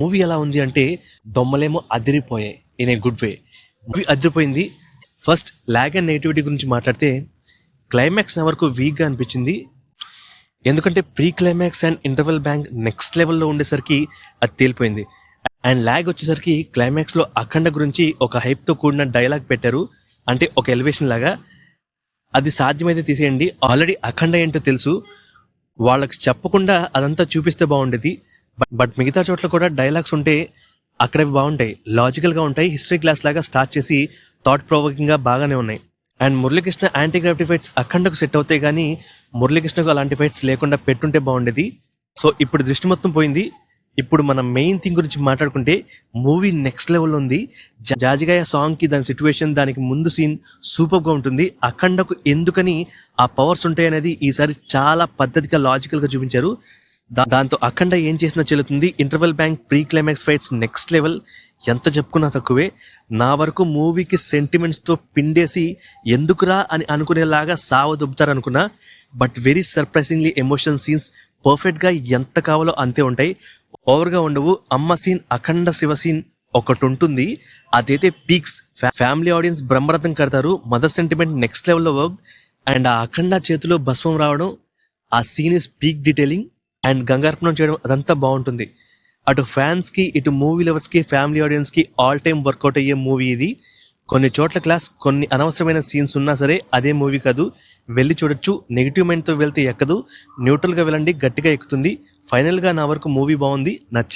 Movie ఎలా ఉంది అంటే దొమ్మలేమో అదిరిపోయాయి in a good way. Movie అదిరిపోయింది. ఫస్ట్ ల్యాగ్ అండ్ నెగిటివిటీ గురించి మాట్లాడితే క్లైమాక్స్ నా వరకు వీక్గా అనిపించింది. ఎందుకంటే pre climax and interval bang next లెవెల్లో ఉండేసరికి అది తేలిపోయింది. అండ్ ల్యాగ్ వచ్చేసరికి క్లైమాక్స్లో అఖండ గురించి ఒక హైప్తో కూడిన డైలాగ్ పెట్టారు, అంటే ఒక ఎలివేషన్ లాగా. అది సాధ్యమైతే తీసేయండి. ఆల్రెడీ అఖండ ఏంటో తెలుసు, వాళ్ళకి చెప్పకుండా అదంతా చూపిస్తే బాగుండేది. బట్ మిగతా చోట్ల కూడా డైలాగ్స్ ఉంటే అక్కడ బాగుంటాయి, లాజికల్గా ఉంటాయి. హిస్టరీ క్లాస్ లాగా స్టార్ట్ చేసి థాట్ ప్రొవోకింగ్గా బాగానే ఉన్నాయి. And Muralikrishna anti gravity fights అఖండకు సెట్ అవుతాయి, కానీ మురళీకృష్ణకు అలాంటి ఫైట్స్ లేకుండా పెట్టుంటే బాగుండేది. సో ఇప్పుడు దృష్టి మొత్తం పోయింది. ఇప్పుడు మనం మెయిన్ థింగ్ గురించి మాట్లాడుకుంటే మూవీ నెక్స్ట్ లెవెల్లో ఉంది. జాజిగాయ సాంగ్కి దాని సిచ్యువేషన్, దానికి ముందు సీన్ సూపర్గా ఉంటుంది. అఖండకు ఎందుకని ఆ పవర్స్ ఉంటాయి అనేది ఈసారి చాలా పద్ధతిగా లాజికల్గా చూపించారు. దాంతో అఖండ ఏం చేసినా చెల్లుతుంది. Interval bank pre climax fights next level. ఎంత చెప్పుకున్నా తక్కువే. నా వరకు మూవీకి సెంటిమెంట్స్తో పిండేసి ఎందుకురా అని అనుకునేలాగా సావదొబ్బుతారనుకున్నా, but very surprisingly emotional scenes పర్ఫెక్ట్గా ఎంత కావాలో అంతే ఉంటాయి, ఓవర్గా ఉండవు. అమ్మ సీన్, అఖండ శివ సీన్ ఒకటి ఉంటుంది, అదైతే పీక్స్. ఫ్యామిలీ ఆడియన్స్ బ్రహ్మరథం కడతారు. మదర్ సెంటిమెంట్ నెక్స్ట్ లెవెల్లో వర్క్. అండ్ ఆ అఖండ చేతిలో భస్మం రావడం, ఆ scene is peak detailing. And గంగార్పణం చేయడం, అదంతా బాగుంటుంది. అటు ఫ్యాన్స్కి, ఇటు మూవీ లవర్స్కి, ఫ్యామిలీ ఆడియన్స్కి ఆల్ టైమ్ వర్కౌట్ అయ్యే మూవీ ఇది. కొన్ని చోట్ల క్లాస్, కొన్ని అనవసరమైన సీన్స్ ఉన్నా సరే అదే మూవీ కాదు, వెళ్ళి చూడొచ్చు. నెగిటివ్ మైండ్తో వెళ్తే ఎక్కదు, న్యూట్రల్గా వెళ్ళండి, గట్టిగా ఎక్కుతుంది. ఫైనల్గా నా వరకు మూవీ బాగుంది, నచ్చింది.